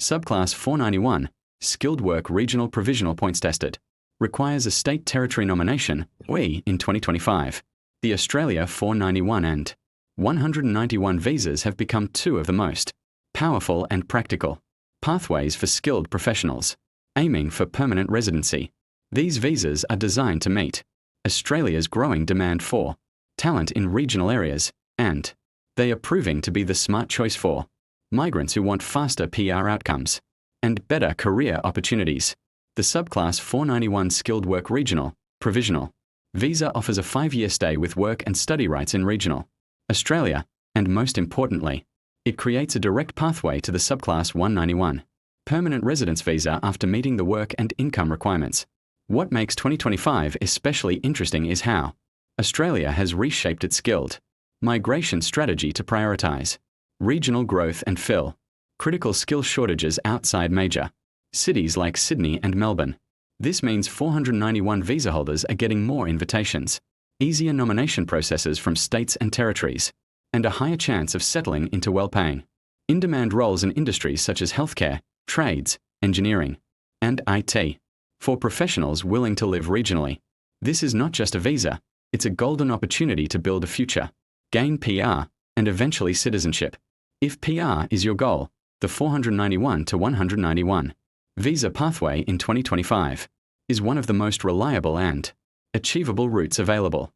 Subclass 491, Skilled Work Regional Provisional Points Tested. Requires a state territory nomination, WE, in 2025. The Australia 491 and 191 visas have become two of the most powerful and practical pathways for skilled professionals, aiming for permanent residency. These visas are designed to meet Australia's growing demand for talent in regional areas, and they are proving to be the smart choice for migrants who want faster PR outcomes and better career opportunities. The Subclass 491 Skilled Work Regional Provisional visa offers a 5-year stay with work and study rights in regional Australia, and most importantly, it creates a direct pathway to the Subclass 191 permanent residence visa after meeting the work and income requirements. What makes 2025 especially interesting is how Australia has reshaped its skilled migration strategy to prioritise regional growth and fill critical skill shortages outside major cities like Sydney and Melbourne. This means 491 visa holders are getting more invitations, easier nomination processes from states and territories, and a higher chance of settling into well-paying, in-demand roles in industries such as healthcare, trades, engineering, and IT. For professionals willing to live regionally, this is not just a visa, it's a golden opportunity to build a future, gain PR, and eventually citizenship. If PR is your goal, the 491 to 191 visa pathway in 2025 is one of the most reliable and achievable routes available.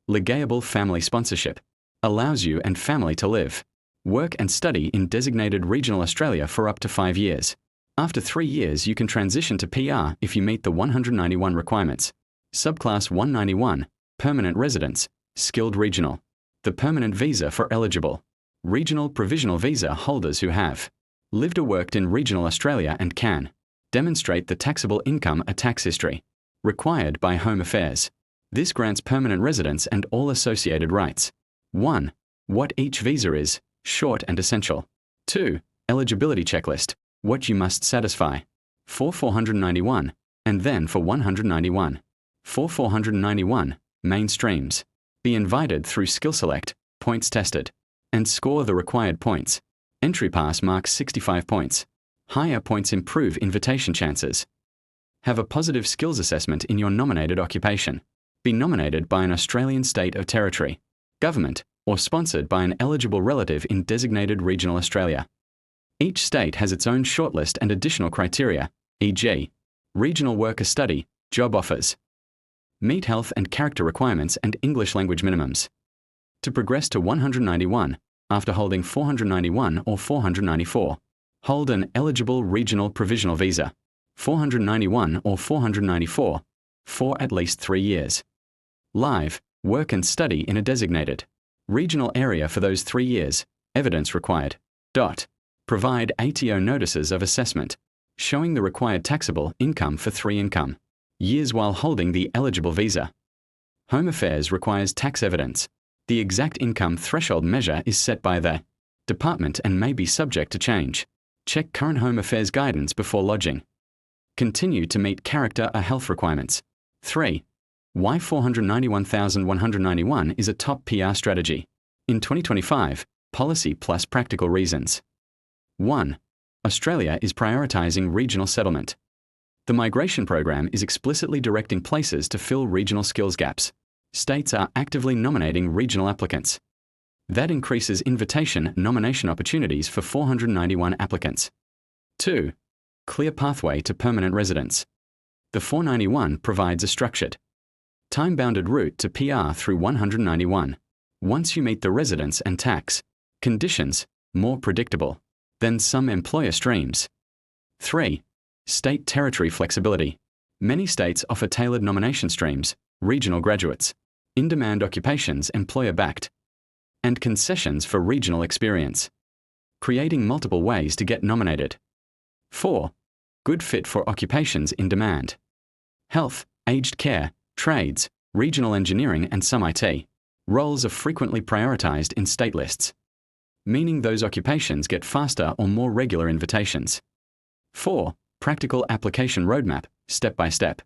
Legable family sponsorship allows you and family to live, work and study in designated regional Australia for up to 5 years. After 3 years, you can transition to PR if you meet the 191 requirements. Subclass 191, Permanent Residence, Skilled Regional. The permanent visa for eligible regional provisional visa holders who have lived or worked in regional Australia and can demonstrate the taxable income a tax history required by Home Affairs. This grants permanent residence and all associated rights. 1. What each visa is, short and essential. 2. Eligibility checklist, what you must satisfy. For 491, and then for 191. For 491, main streams. Be invited through Skill Select, points tested, and score the required points. Entry pass marks 65 points. Higher points improve invitation chances. Have a positive skills assessment in your nominated occupation. Be nominated by an Australian state or territory, government, or sponsored by an eligible relative in designated regional Australia. Each state has its own shortlist and additional criteria, e.g., regional worker study, job offers. Meet health and character requirements and English language minimums. To progress to 191, after holding 491 or 494, hold an eligible regional provisional visa, 491 or 494, for at least 3 years. Live, work and study in a designated regional area for those 3 years, evidence required. Provide ATO notices of assessment, showing the required taxable income for 3 income years while holding the eligible visa. Home Affairs requires tax evidence. The exact income threshold measure is set by the department and may be subject to change. Check current Home Affairs guidance before lodging. Continue to meet character or health requirements. 3. Why 491,191 is a top PR strategy. In 2025, policy plus practical reasons. 1. Australia is prioritising regional settlement. The migration program is explicitly directing places to fill regional skills gaps. States are actively nominating regional applicants. That increases invitation nomination opportunities for 491 applicants. 2. Clear pathway to permanent residence. The 491 provides a structured, time-bounded route to PR through 191. Once you meet the residence and tax conditions, more predictable than some employer streams. 3. State territory flexibility. Many states offer tailored nomination streams, regional graduates, in-demand occupations employer-backed, and concessions for regional experience, creating multiple ways to get nominated. 4. Good fit for occupations in demand. Health, aged care, trades, regional engineering and some IT. Roles are frequently prioritised in state lists, meaning those occupations get faster or more regular invitations. 4. Practical application roadmap, step by step.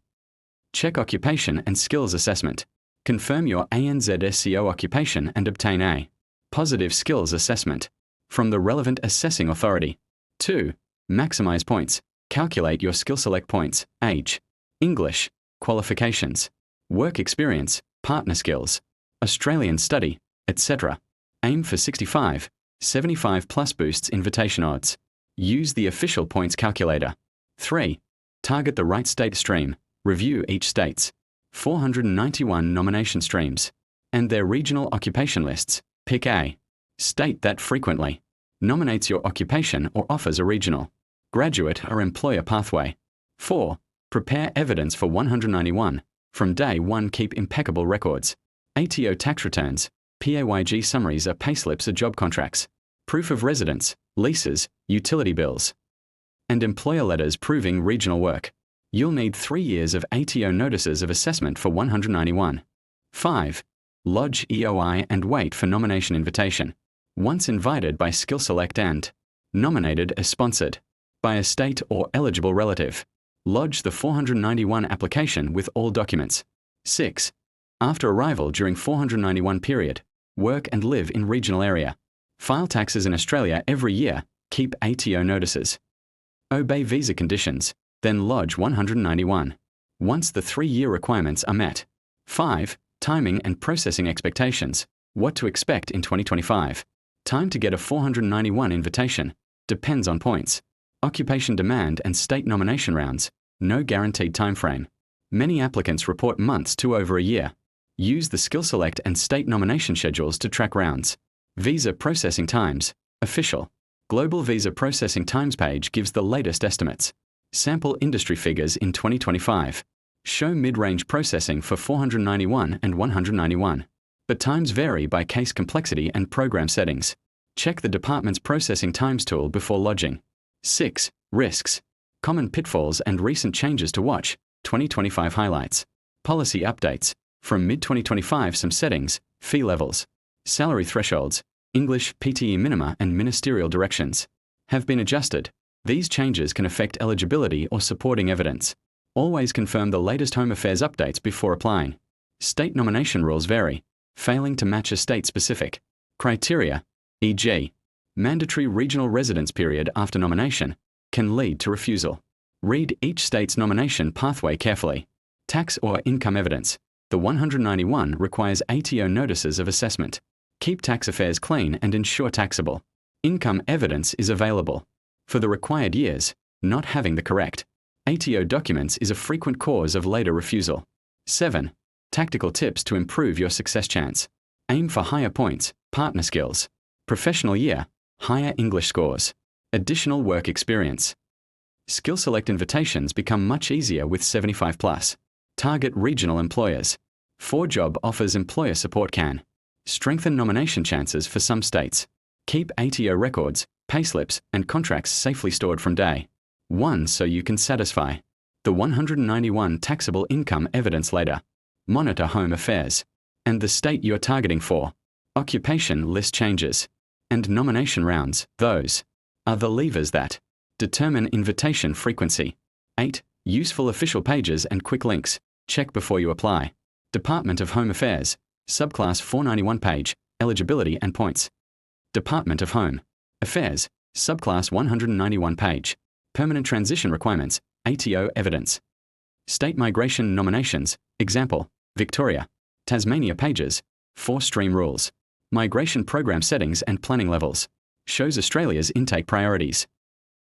Check occupation and skills assessment. Confirm your ANZSCO occupation and obtain a positive skills assessment from the relevant assessing authority. 2. Maximize points. Calculate your skill select points, age, English, qualifications, work experience, partner skills, Australian study, etc. Aim for 65, 75 plus boosts invitation odds. Use the official points calculator. 3. Target the right state stream. Review each state's 491 nomination streams and their regional occupation lists. Pick a state that frequently nominates your occupation or offers a regional, graduate or employer pathway. 4. Prepare evidence for 191. From day 1, keep impeccable records. ATO tax returns, PAYG summaries are payslips or job contracts, proof of residence, leases, utility bills, and employer letters proving regional work. You'll need 3 years of ATO notices of assessment for 191. 5. Lodge EOI and wait for nomination invitation. Once invited by Skill Select and nominated as sponsored by a state or eligible relative, lodge the 491 application with all documents. 6. After arrival during 491 period, work and live in regional area. File taxes in Australia every year, keep ATO notices. Obey visa conditions, then lodge 191. Once the 3-year requirements are met. 5. Timing and processing expectations. What to expect in 2025. Time to get a 491 invitation. Depends on points. Occupation demand and state nomination rounds. No guaranteed timeframe. Many applicants report months to over a year. Use the Skill Select and state nomination schedules to track rounds. Visa processing times. Official. Global Visa Processing Times page gives the latest estimates. Sample industry figures in 2025. Show mid-range processing for 491 and 191. But times vary by case complexity and program settings. Check the department's processing times tool before lodging. 6. Risks. Common pitfalls and recent changes to watch. 2025 highlights. Policy updates. From mid-2025 some settings, fee levels, salary thresholds, English PTE minima and ministerial directions have been adjusted. These changes can affect eligibility or supporting evidence. Always confirm the latest Home Affairs updates before applying. State nomination rules vary, failing to match a state-specific criteria, e.g., mandatory regional residence period after nomination, can lead to refusal. Read each state's nomination pathway carefully. Tax or income evidence. The 191 requires ATO notices of assessment. Keep tax affairs clean and ensure taxable income evidence is available. For the required years, not having the correct ATO documents is a frequent cause of later refusal. 7. Tactical tips to improve your success chance. Aim for higher points, partner skills, professional year, higher English scores, additional work experience. Skill Select invitations become much easier with 75 plus. Target regional employers. 4 job offers employer support can strengthen nomination chances for some states. Keep ATO records, payslips, and contracts safely stored from day 1 so you can satisfy the 191 taxable income evidence later. Monitor Home Affairs and the state you're targeting for. Occupation list changes and nomination rounds. Those are the levers that determine invitation frequency. 8. Useful official pages and quick links. Check before you apply. Department of Home Affairs, Subclass 491 page, eligibility and points. Department of Home Affairs, Subclass 191 page, permanent transition requirements, ATO evidence. State migration nominations, example, Victoria, Tasmania pages, 4-stream rules. Migration program settings and planning levels. Shows Australia's intake priorities.